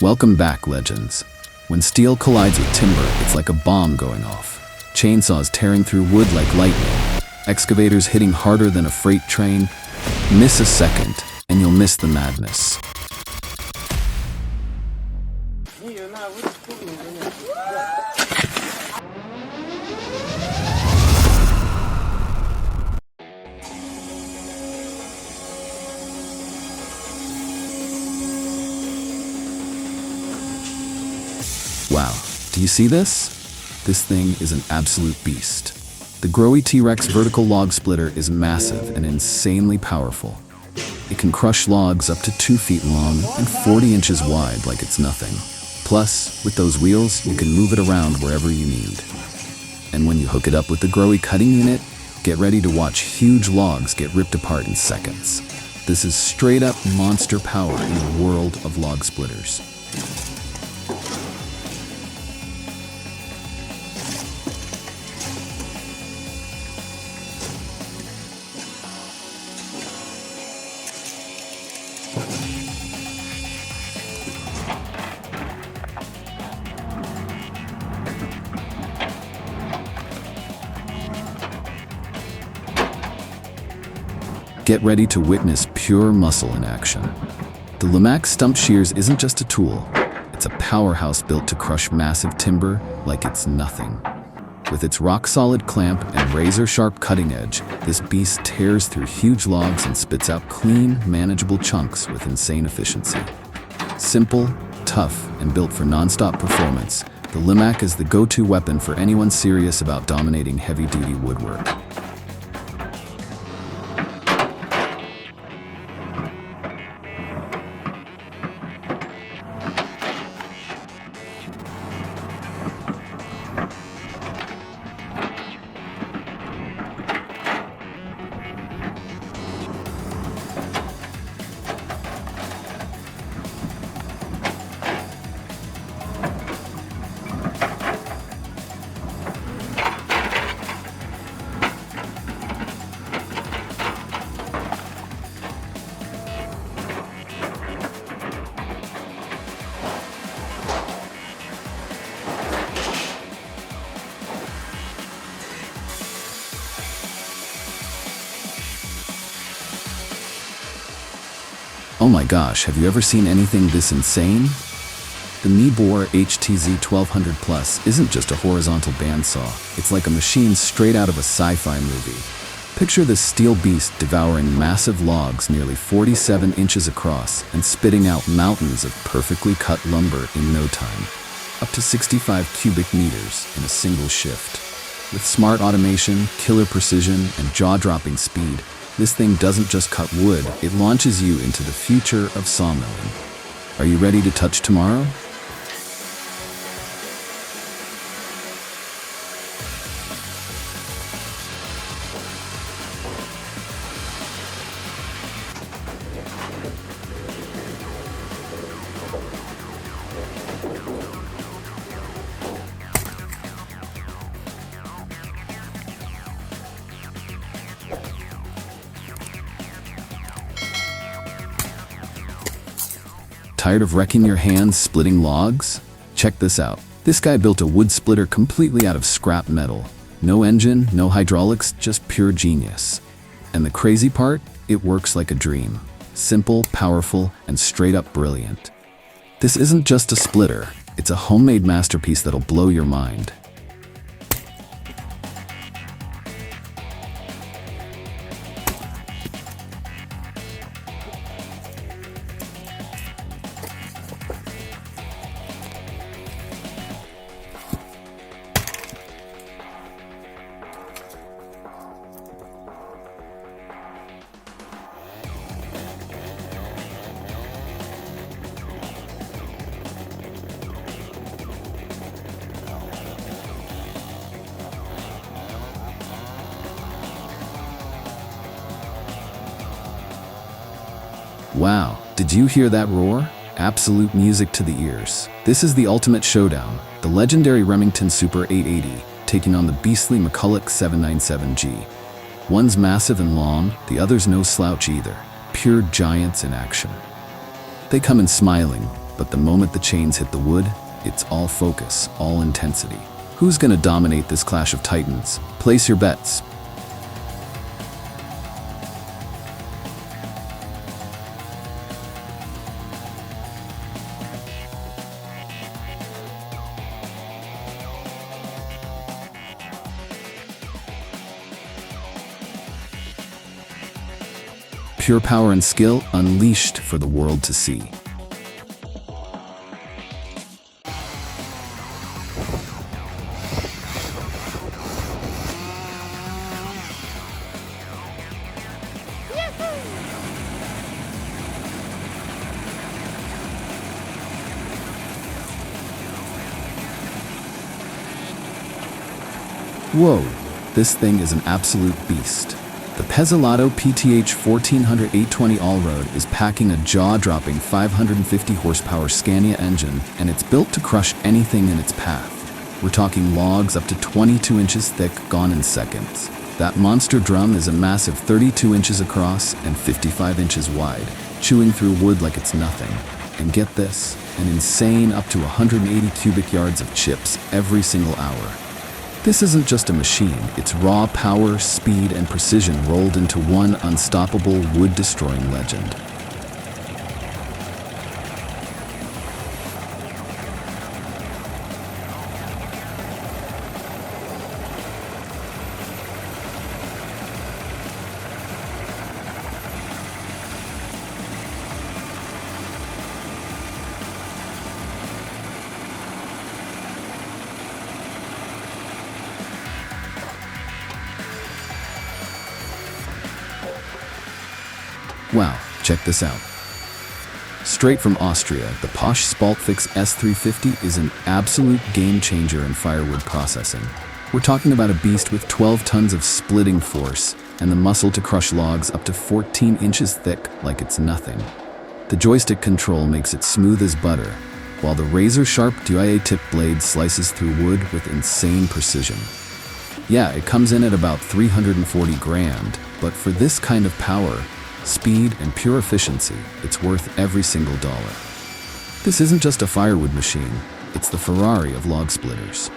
Welcome back, legends. When steel collides with timber, it's like a bomb going off. Chainsaws tearing through wood like lightning. Excavators hitting harder than a freight train. Miss a second, and you'll miss the madness. Wow, do you see this? This thing is an absolute beast. The Growy T-Rex vertical log splitter is massive and insanely powerful. It can crush logs up to 2 feet long and 40 inches wide like it's nothing. Plus, with those wheels, you can move it around wherever you need. And when you hook it up with the Growy cutting unit, get ready to watch huge logs get ripped apart in seconds. This is straight up monster power in the world of log splitters. Get ready to witness pure muscle in action. The Lemax stump shears isn't just a tool, it's a powerhouse built to crush massive timber like it's nothing. With its rock-solid clamp and razor-sharp cutting edge, this beast tears through huge logs and spits out clean, manageable chunks with insane efficiency. Simple, tough, and built for non-stop performance, the Lemax is the go-to weapon for anyone serious about dominating heavy-duty woodwork. Oh my gosh, have you ever seen anything this insane? The Nibor HTZ 1200 Plus isn't just a horizontal bandsaw, it's like a machine straight out of a sci-fi movie. Picture this steel beast devouring massive logs nearly 47 inches across and spitting out mountains of perfectly cut lumber in no time, up to 65 cubic meters in a single shift. With smart automation, killer precision, and jaw-dropping speed, this thing doesn't just cut wood, it launches you into the future of sawmilling. Are you ready to touch tomorrow? Tired of wrecking your hands splitting logs? Check this out. This guy built a wood splitter completely out of scrap metal. No engine, no hydraulics, just pure genius. And the crazy part? It works like a dream. Simple, powerful, and straight up brilliant. This isn't just a splitter, it's a homemade masterpiece that'll blow your mind. Wow, did you hear that roar? Absolute music to the ears. This is the ultimate showdown, the legendary Remington Super 880, taking on the beastly McCulloch 797G. One's massive and long, the other's no slouch either. Pure giants in action. They come in smiling, But the moment the chains hit the wood, it's all focus, all intensity. Who's gonna dominate this clash of titans? Place your bets. Pure power and skill unleashed for the world to see. Whoa, this thing is an absolute beast. The Pezzolato PTH 1400 820 All-Road is packing a jaw-dropping 550 horsepower Scania engine, and it's built to crush anything in its path. We're talking logs up to 22 inches thick, gone in seconds. That monster drum is a massive 32 inches across and 55 inches wide, chewing through wood like it's nothing. And get this, an insane up to 180 cubic yards of chips every single hour. This isn't just a machine, it's raw power, speed, and precision rolled into one unstoppable wood-destroying legend. Wow, check this out. Straight from Austria, the Porsche Spaltfix S350 is an absolute game changer in firewood processing. We're talking about a beast with 12 tons of splitting force and the muscle to crush logs up to 14 inches thick like it's nothing. The joystick control makes it smooth as butter, while the razor-sharp Douai-tipped blade slices through wood with insane precision. Yeah, it comes in at about 340 grand, but for this kind of power, speed, and pure efficiency, it's worth every single dollar. This isn't just a firewood machine, it's the Ferrari of log splitters.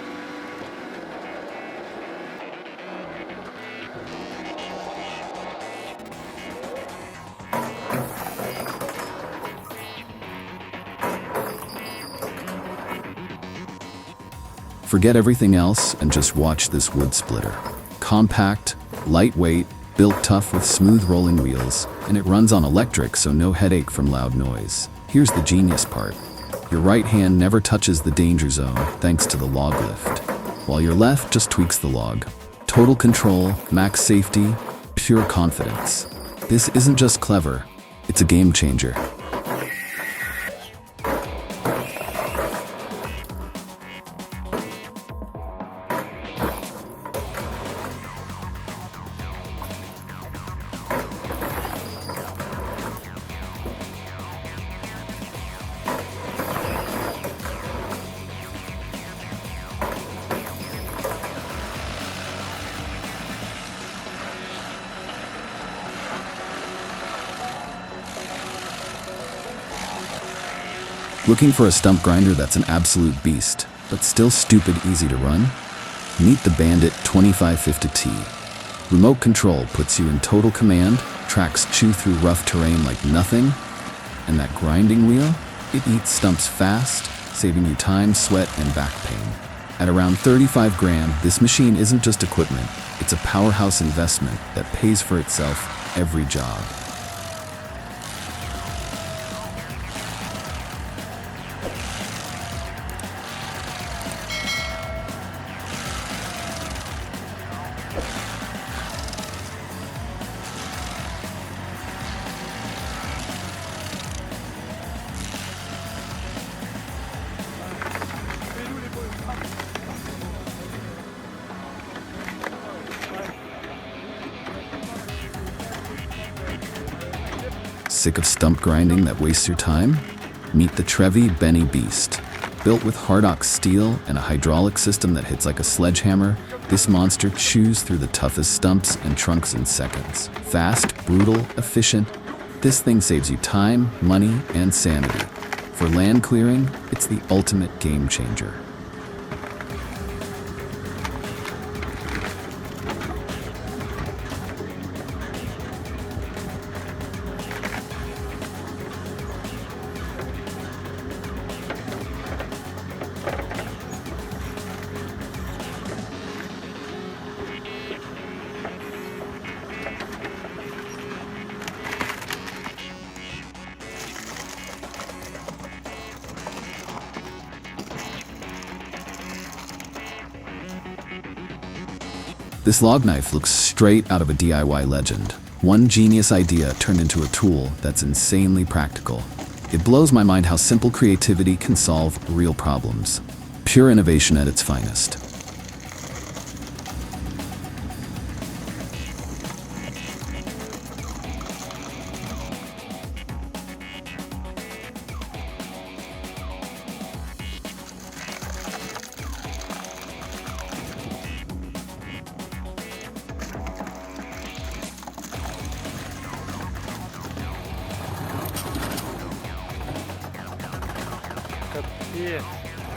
Forget everything else and just watch this wood splitter. Compact, lightweight, built tough with smooth rolling wheels, and it runs on electric, so no headache from loud noise. Here's the genius part. Your right hand never touches the danger zone thanks to the log lift, while your left just tweaks the log. Total control, max safety, pure confidence. This isn't just clever, it's a game changer. Looking for a stump grinder that's an absolute beast, but still stupid easy to run? Meet the Bandit 2550T. Remote control puts you in total command, tracks chew through rough terrain like nothing, and that grinding wheel? It eats stumps fast, saving you time, sweat, and back pain. At around 35 grand, this machine isn't just equipment, it's a powerhouse investment that pays for itself every job. Sick of stump grinding that wastes your time? Meet the Trevi Benny Beast. Built with hard-ox steel and a hydraulic system that hits like a sledgehammer, this monster chews through the toughest stumps and trunks in seconds. Fast, brutal, efficient, this thing saves you time, money, and sanity. For land clearing, it's the ultimate game changer. This log knife looks straight out of a DIY legend. One genius idea turned into a tool that's insanely practical. It blows my mind how simple creativity can solve real problems. Pure innovation at its finest.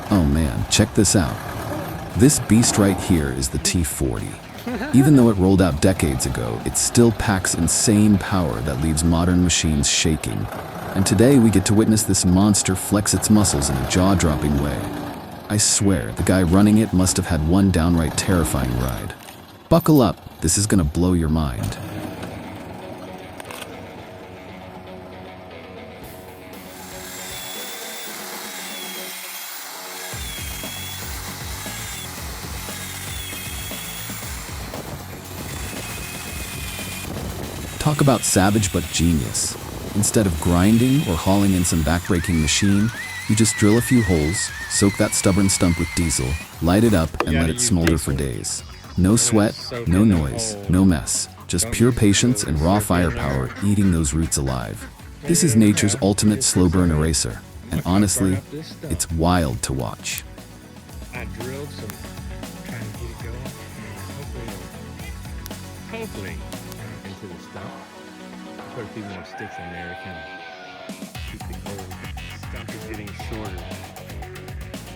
Oh man, check this out. This beast right here is the T40. Even though it rolled out decades ago, it still packs insane power that leaves modern machines shaking. And today we get to witness this monster flex its muscles in a jaw-dropping way. I swear, the guy running it must have had one downright terrifying ride. Buckle up, this is gonna blow your mind. Talk about savage but genius. Instead of grinding or hauling in some backbreaking machine, you just drill a few holes, soak that stubborn stump with diesel, light it up, and let it smolder for days. No sweat, no noise, no mess. Just pure patience and raw firepower eating those roots alive. This is nature's ultimate slow burn eraser, and honestly, it's wild to watch. I drilled some, trying to get it going, and hopefully into the stump. Put a few more sticks in there to kind of keep the whole stump is getting shorter.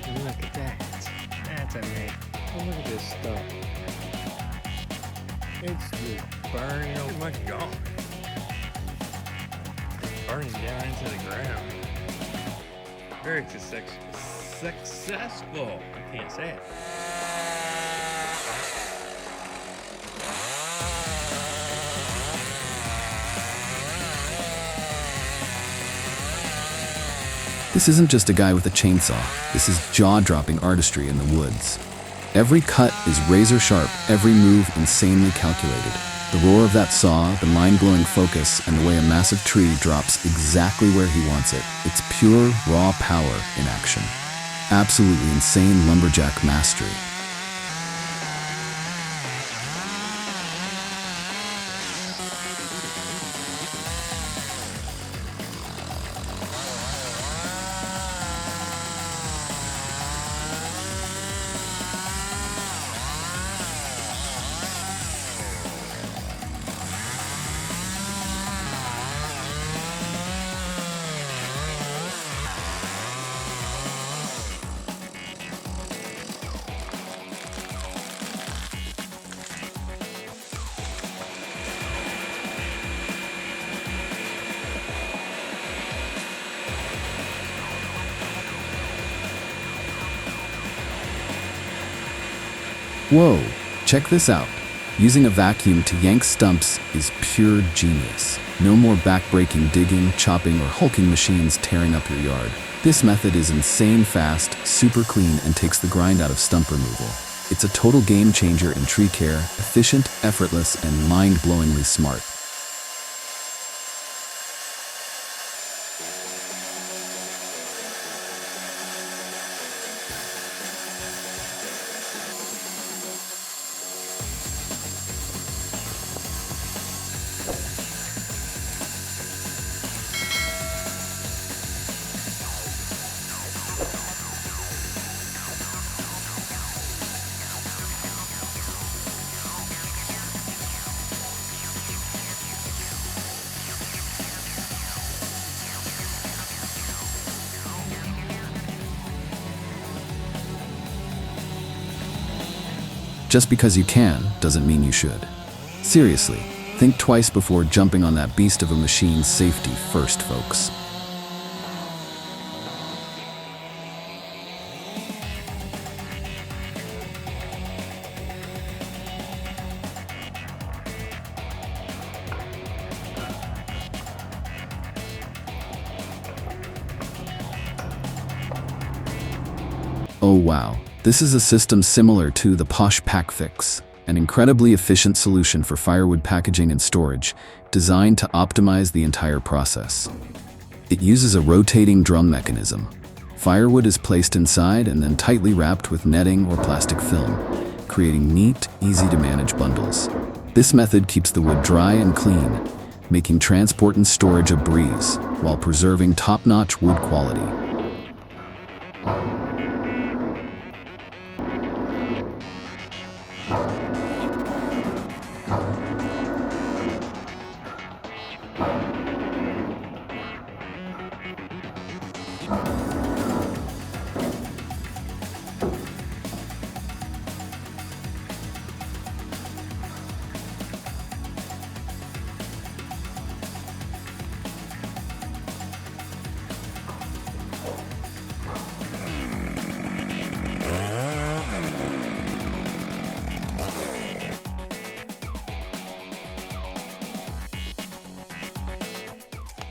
And look at that. That's a neat. Oh, look at this stuff. It's just burning. Oh my God. It's burning down into the ground. Very successful. I can't say it. This isn't just a guy with a chainsaw. This is jaw-dropping artistry in the woods. Every cut is razor sharp, every move insanely calculated. The roar of that saw, the mind-blowing focus, and the way a massive tree drops exactly where he wants it. It's pure, raw power in action. Absolutely insane lumberjack mastery. Whoa, check this out. Using a vacuum to yank stumps is pure genius. No more back-breaking digging, chopping, or hulking machines tearing up your yard. This method is insane fast, super clean, and takes the grind out of stump removal. It's a total game changer in tree care, efficient, effortless, and mind-blowingly smart. Just because you can doesn't mean you should. Seriously, think twice before jumping on that beast of a machine. Safety first, folks. Oh wow, this is a system similar to the Posh Pack Fix, an incredibly efficient solution for firewood packaging and storage, designed to optimize the entire process. It uses a rotating drum mechanism. Firewood is placed inside and then tightly wrapped with netting or plastic film, creating neat, easy-to-manage bundles. This method keeps the wood dry and clean, making transport and storage a breeze, while preserving top-notch wood quality.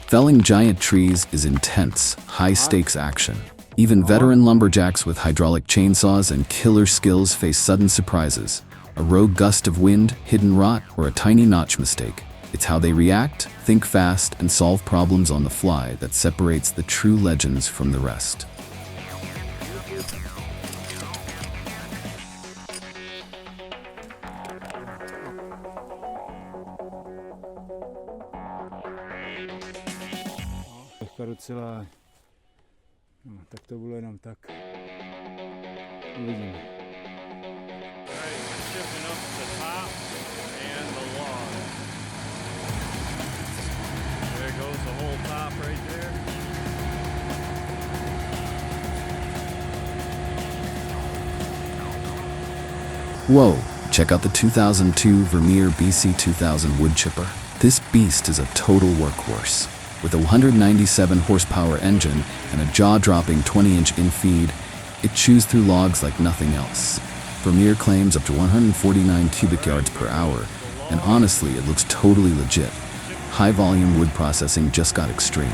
Felling giant trees is intense, high-stakes action. Even veteran lumberjacks with hydraulic chainsaws and killer skills face sudden surprises. A rogue gust of wind, hidden rot, or a tiny notch mistake. It's how they react, think fast, and solve problems on the fly that separates the true legends from the rest. Docela, no, tak to bylo jenom tak. Uvidíme. Shifting up the top and the log. There goes the whole top right there. Whoa, check out the 2002 Vermeer BC2000 woodchipper. This beast is a total workhorse. With a 197 horsepower engine and a jaw-dropping 20-inch in-feed, it chews through logs like nothing else. Vermeer claims up to 149 cubic yards per hour, and honestly, it looks totally legit. High-volume wood processing just got extreme.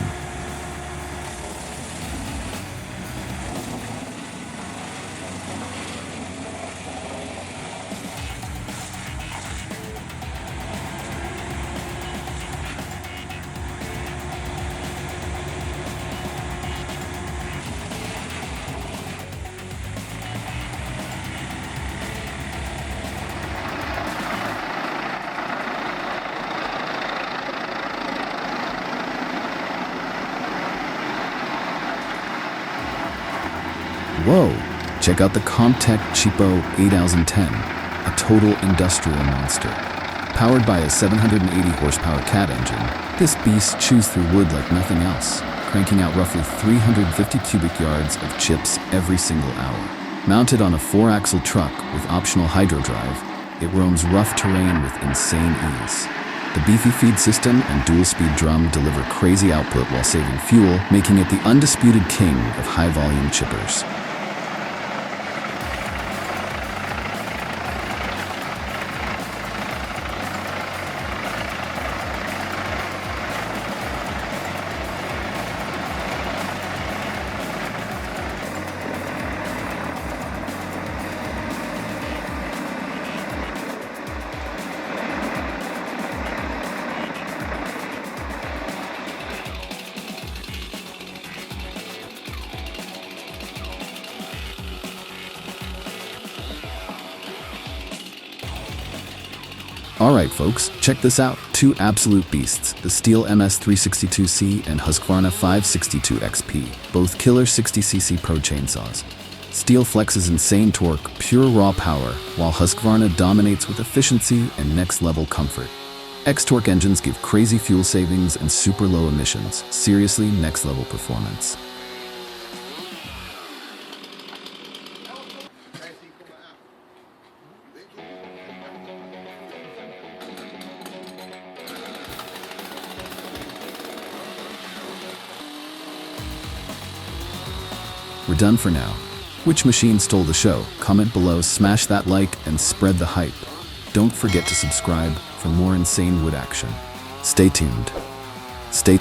Whoa, check out the Comtech Cheapo 8010, a total industrial monster. Powered by a 780 horsepower cat engine, this beast chews through wood like nothing else, cranking out roughly 350 cubic yards of chips every single hour. Mounted on a 4-axle truck with optional hydro drive, it roams rough terrain with insane ease. The beefy feed system and dual-speed drum deliver crazy output while saving fuel, making it the undisputed king of high-volume chippers. Alright folks, check this out. Two absolute beasts, the Stihl MS362C and Husqvarna 562XP, both killer 60cc pro chainsaws. Stihl flexes insane torque, pure raw power, while Husqvarna dominates with efficiency and next-level comfort. X-Torque engines give crazy fuel savings and super low emissions. Seriously, next-level performance. We're done for now. Which machine stole the show? Comment below, smash that like, and spread the hype. Don't forget to subscribe for more insane wood action. Stay tuned. Stay